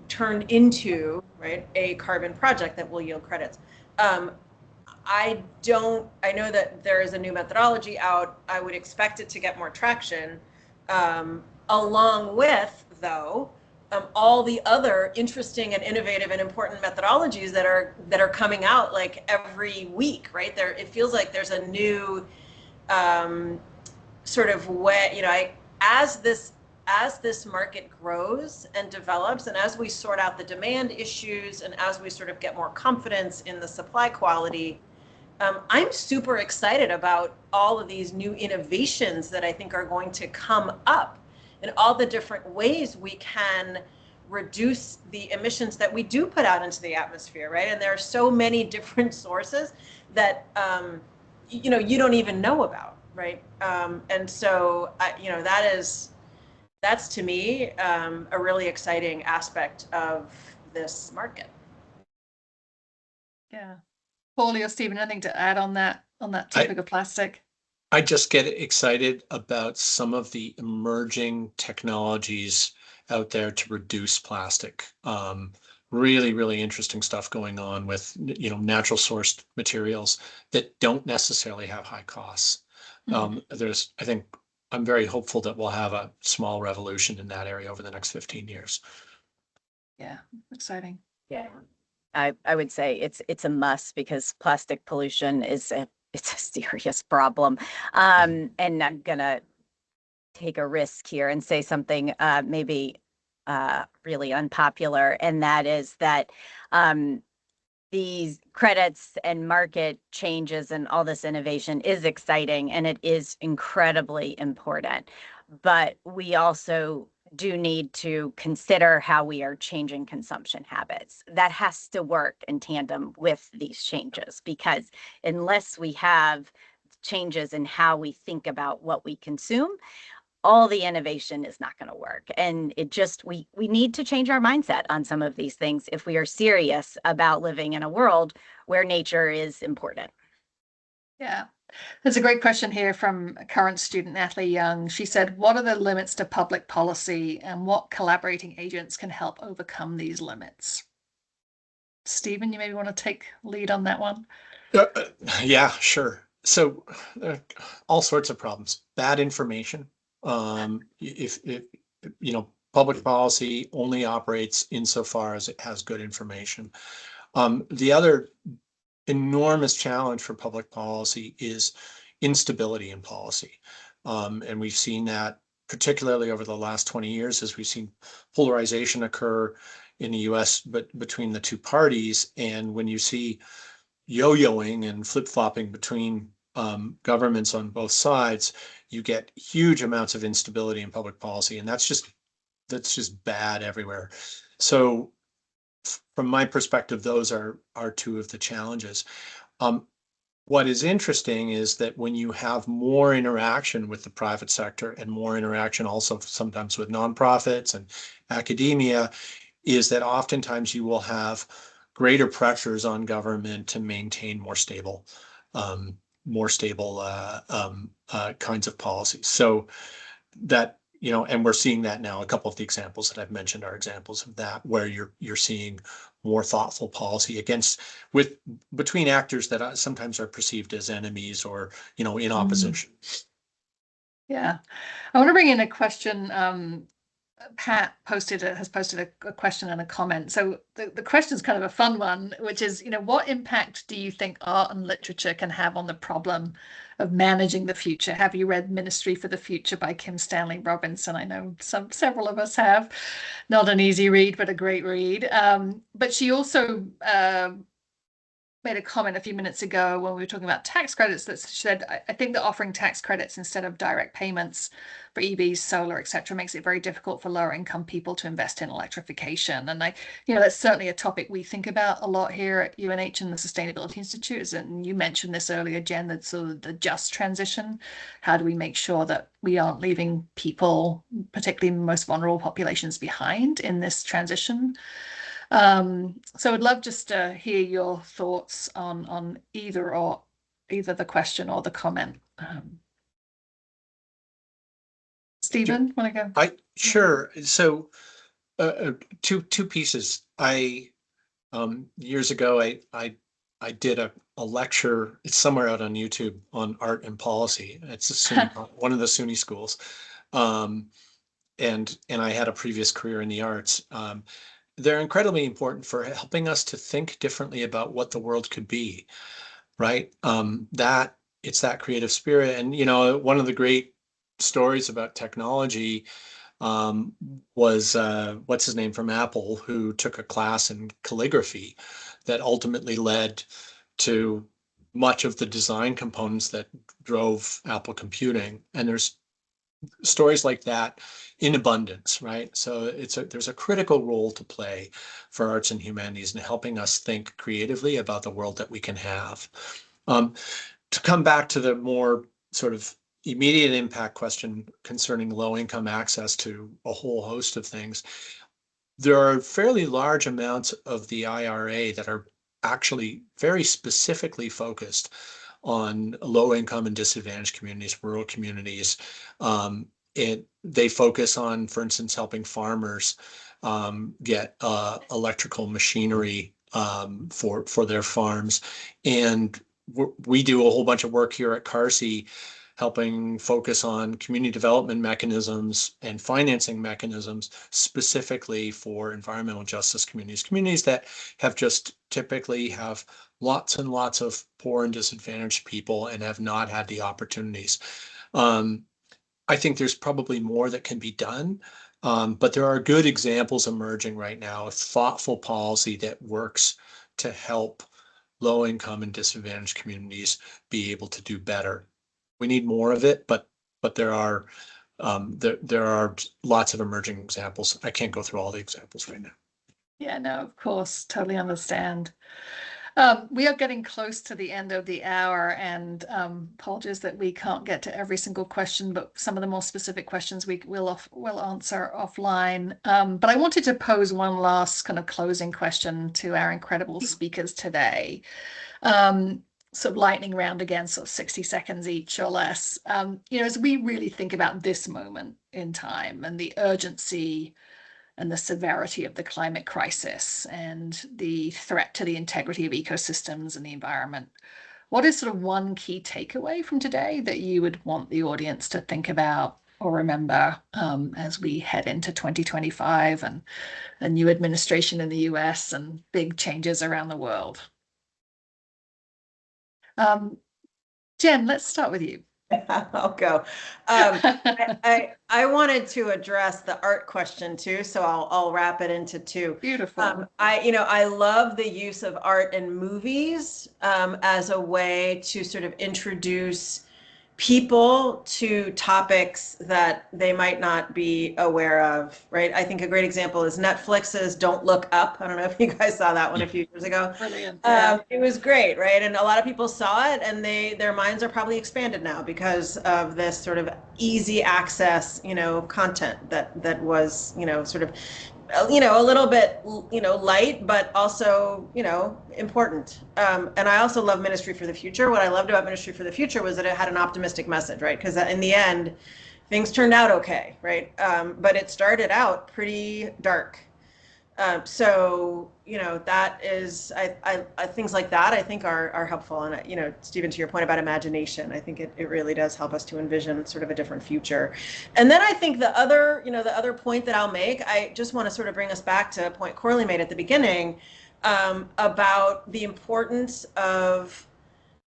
turned into, right, a carbon project that will yield credits? I know that there is a new methodology out. I would expect it to get more traction, along with, though, all the other interesting and innovative and important methodologies that are coming out like every week, right? It feels like there's a new sort of way, as this market grows and develops, and as we sort out the demand issues, and as we sort of get more confidence in the supply quality, I'm super excited about all of these new innovations that I think are going to come up, and all the different ways we can reduce the emissions that we do put out into the atmosphere, right? And there are so many different sources that you don't even know about, right? And so that's to me a really exciting aspect of this market. Yeah. Corley or Stephen, anything to add on that topic of plastic? I just get excited about some of the emerging technologies out there to reduce plastic. Really, really interesting stuff going on with, natural sourced materials that don't necessarily have high costs. I think I'm very hopeful that we'll have a small revolution in that area over the next 15 years. Yeah, exciting. Yeah. I would say it's a must, because plastic pollution is it's a serious problem. And I'm gonna take a risk here and say something maybe really unpopular, and that is that these credits and market changes and all this innovation is exciting, and it is incredibly important. But we also do need to consider how we are changing consumption habits. That has to work in tandem with these changes, because unless we have changes in how we think about what we consume, all the innovation is not going to work. And we need to change our mindset on some of these things if we are serious about living in a world where nature is important. Yeah. There's a great question here from current student Natalie Young. She said, what are the limits to public policy, and what collaborating agents can help overcome these limits? Stephen, you maybe want to take lead on that one? Yeah, sure. So all sorts of problems. Bad information. If public policy only operates insofar as it has good information. The other enormous challenge for public policy is instability in policy. And we've seen that particularly over the last 20 years, as we've seen polarization occur in the US between the two parties. And when you see yo-yoing and flip-flopping between governments on both sides, you get huge amounts of instability in public policy, and that's just bad everywhere. So from my perspective, those are two of the challenges. What is interesting is that when you have more interaction with the private sector, and more interaction also sometimes with nonprofits and academia, is that oftentimes you will have greater pressures on government to maintain more stable kinds of policies. So that, and we're seeing that now. A couple of the examples that I've mentioned are examples of that, where you're seeing more thoughtful policy between actors that sometimes are perceived as enemies or, in opposition. Yeah. I want to bring in a question Pat has posted a question and a comment. So the question is kind of a fun one, which is, what impact do you think art and literature can have on the problem of managing the future? Have you read Ministry for the Future by Kim Stanley Robinson? I know several of us have. Not an easy read, but a great read. But she also made a comment a few minutes ago when we were talking about tax credits that said, I think that offering tax credits instead of direct payments for EVs, solar, etc., makes it very difficult for lower income people to invest in electrification. And that's certainly a topic we think about a lot here at UNH and the Sustainability Institute. And you mentioned this earlier, Jen, that sort of the just transition. How do we make sure that we aren't leaving people, particularly most vulnerable populations, behind in this transition? So I'd love just to hear your thoughts on either the question or the comment. Stephen, want to go? Sure. So two pieces. Years ago I did a lecture. It's somewhere out on YouTube on art and policy. It's one of the SUNY schools, and I had a previous career in the arts. They're incredibly important for helping us to think differently about what the world could be, right? That it's that creative spirit. And, one of the great stories about technology was what's his name from Apple, who took a class in calligraphy that ultimately led to much of the design components that drove Apple computing. And there's stories like that in abundance, right? So there's a critical role to play for arts and humanities in helping us think creatively about the world that we can have. To come back to the more sort of immediate impact question concerning low-income access to a whole host of things, there are fairly large amounts of the IRA that are actually very specifically focused on low-income and disadvantaged communities, rural communities. They focus on, for instance, helping farmers get electrical machinery for their farms. And we do a whole bunch of work here at Carsey helping focus on community development mechanisms and financing mechanisms specifically for environmental justice communities that have just typically have lots and lots of poor and disadvantaged people and have not had the opportunities. I think there's probably more that can be done, but there are good examples emerging right now of thoughtful policy that works to help low-income and disadvantaged communities be able to do better. We need more of it, but there are lots of emerging examples. I can't go through all the examples right now. Yeah, no, of course, totally understand. We are getting close to the end of the hour, and apologies that we can't get to every single question, but some of the more specific questions we'll answer offline. But I wanted to pose one last kind of closing question to our incredible speakers today. Sort of lightning round again, sort of 60 seconds each or less. As we really think about this moment in time and the urgency and the severity of the climate crisis and the threat to the integrity of ecosystems and the environment, what is sort of one key takeaway from today that you would want the audience to think about or remember as we head into 2025 and a new administration in the US and big changes around the world? Jen, let's start with you. I'll go. I wanted to address the art question too, so I'll wrap it into two. Beautiful. I love the use of art in movies as a way to sort of introduce people to topics that they might not be aware of, right? I think a great example is Netflix's Don't Look Up. I don't know if you guys saw that one a few years ago. Brilliant. It was great, right? And a lot of people saw it, and their minds are probably expanded now because of this sort of easy access, content that was, sort of, a little bit, light, but also, important. And I also love Ministry for the Future. What I loved about Ministry for the Future was that it had an optimistic message, right? Because in the end, things turned out okay, right? But it started out pretty dark. So, that is, things like that, I think are helpful. And, Stephen, to your point about imagination, I think it really does help us to envision sort of a different future. And then I think the other point that I'll make, I just want to sort of bring us back to a point Corley made at the beginning, about the importance of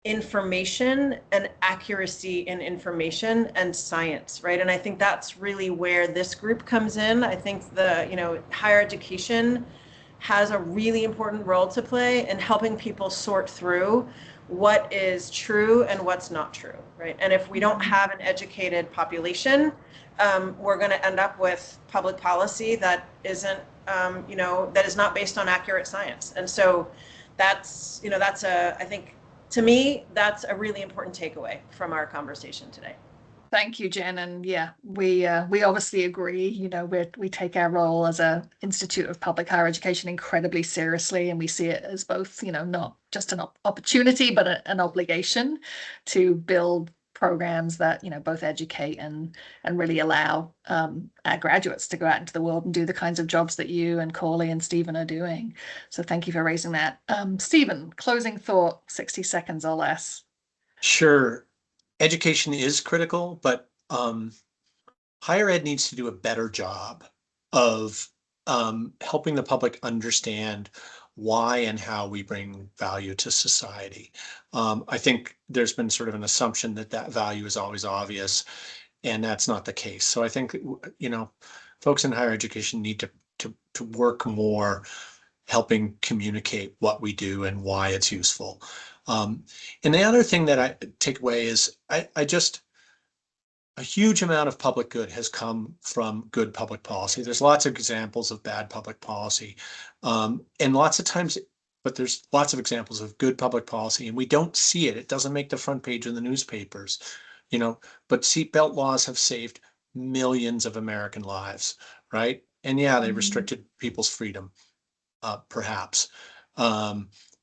information and accuracy in information and science, right? And I think that's really where this group comes in. I think higher education has a really important role to play in helping people sort through what is true and what's not true, right? And if we don't have an educated population, we're going to end up with public policy that isn't, that is not based on accurate science. And so I think, to me, that's a really important takeaway from our conversation today. Thank you, Jen. And yeah, we obviously agree. We take our role as an Institute of Public Higher Education incredibly seriously, and we see it as both, not just an opportunity, but an obligation to build programs that both educate and really allow our graduates to go out into the world and do the kinds of jobs that you and Corley and Stephen are doing. So thank you for raising that. Stephen, closing thought, 60 seconds or less. Sure. Education is critical, but higher ed needs to do a better job of helping the public understand why and how we bring value to society. I think there's been sort of an assumption that value is always obvious, and that's not the case. So I think, folks in higher education need to work more helping communicate what we do and why it's useful. And the other thing that I take away is a huge amount of public good has come from good public policy. There's lots of examples of bad public policy, and lots of times, but there's lots of examples of good public policy, and we don't see it. It doesn't make the front page of the newspapers, but seatbelt laws have saved millions of American lives, right? And yeah, they restricted people's freedom, perhaps.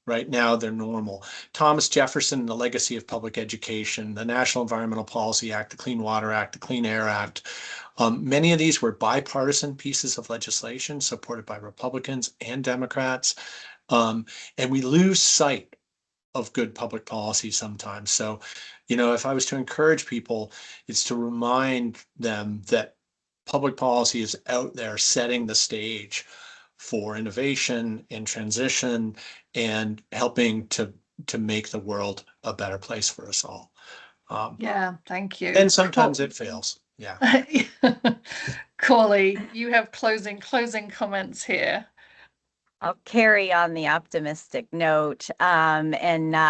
Right now, they're normal. Thomas Jefferson, the legacy of public education, the National Environmental Policy Act, the Clean Water Act, the Clean Air Act. Many of these were bipartisan pieces of legislation supported by Republicans and Democrats. And we lose sight of good public policy sometimes. So, if I was to encourage people, it's to remind them that public policy is out there setting the stage for innovation and transition and helping to make the world a better place for us all. Yeah, thank you. And sometimes it fails. Yeah. Corley, you have closing comments here. I'll carry on the optimistic note and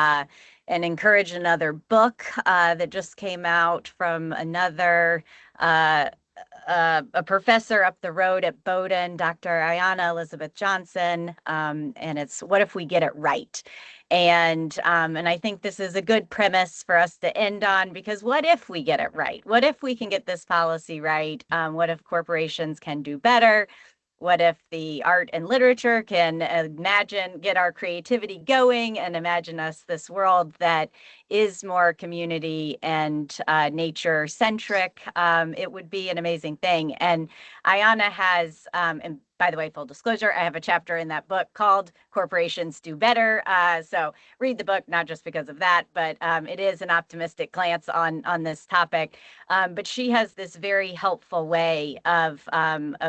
encourage another book that just came out from another a professor up the road at Bowdoin, Dr. Ayanna Elizabeth Johnson, and it's What If We Get It Right? And I think this is a good premise for us to end on, because what if we get it right? What if we can get this policy right? What if corporations can do better? What if the art and literature can get our creativity going and imagine us this world that is more community and nature centric? It would be an amazing thing. And Ayanna has, and by the way, full disclosure, I have a chapter in that book called Corporations Do Better. So read the book, not just because of that, but it is an optimistic glance on this topic. But she has this very helpful way of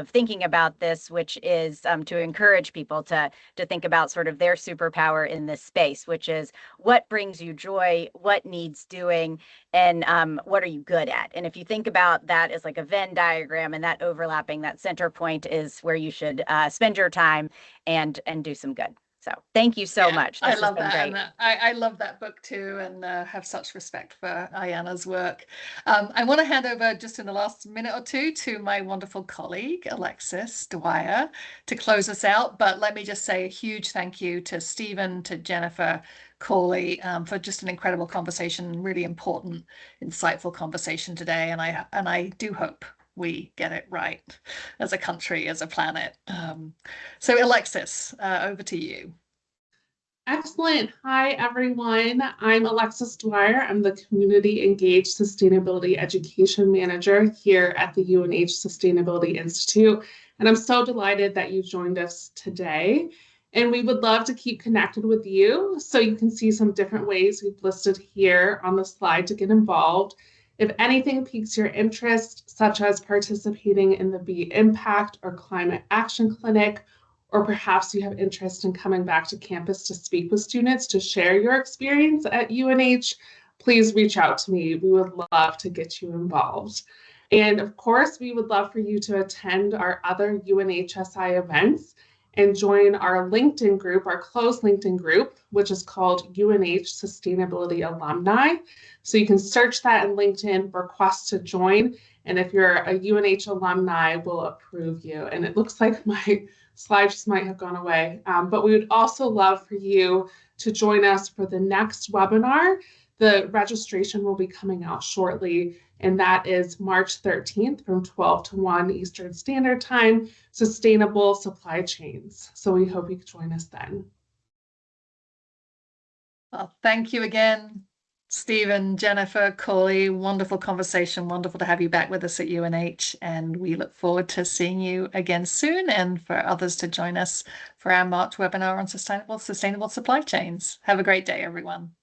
thinking about this, which is to encourage people to think about sort of their superpower in this space, which is what brings you joy, what needs doing, and what are you good at? And if you think about that as like a Venn diagram, and that overlapping, that center point is where you should spend your time and do some good. So thank you so much. I love that. And I love that book too, and have such respect for Ayanna's work. I want to hand over just in the last minute or two to my wonderful colleague, Alexis Dwyer, to close us out. But let me just say a huge thank you to Stephen, to Jennifer, Corley, for just an incredible conversation, really important, insightful conversation today. And I do hope we get it right as a country, as a planet. So Alexis, over to you. Excellent. Hi, everyone. I'm Alexis Dwyer. I'm the Community Engaged Sustainability Education Manager here at the UNH Sustainability Institute. And I'm so delighted that you joined us today. And we would love to keep connected with you, so you can see some different ways we've listed here on the slide to get involved. If anything piques your interest, such as participating in the Bee Impact or Climate Action Clinic, or perhaps you have interest in coming back to campus to speak with students to share your experience at UNH, please reach out to me. We would love to get you involved. And of course, we would love for you to attend our other UNHSI events and join our LinkedIn group, our closed LinkedIn group, which is called UNH Sustainability Alumni. So you can search that in LinkedIn, request to join. And if you're a UNH alumni, we'll approve you. And it looks like my slide just might have gone away. But we would also love for you to join us for the next webinar. The registration will be coming out shortly, and that is March 13th from 12 to 1 Eastern Standard Time, Sustainable Supply Chains. So we hope you can join us then. Well, thank you again, Stephen, Jennifer, Corley. Wonderful conversation. Wonderful to have you back with us at UNH. And we look forward to seeing you again soon, and for others to join us for our March webinar on sustainable supply chains. Have a great day, everyone.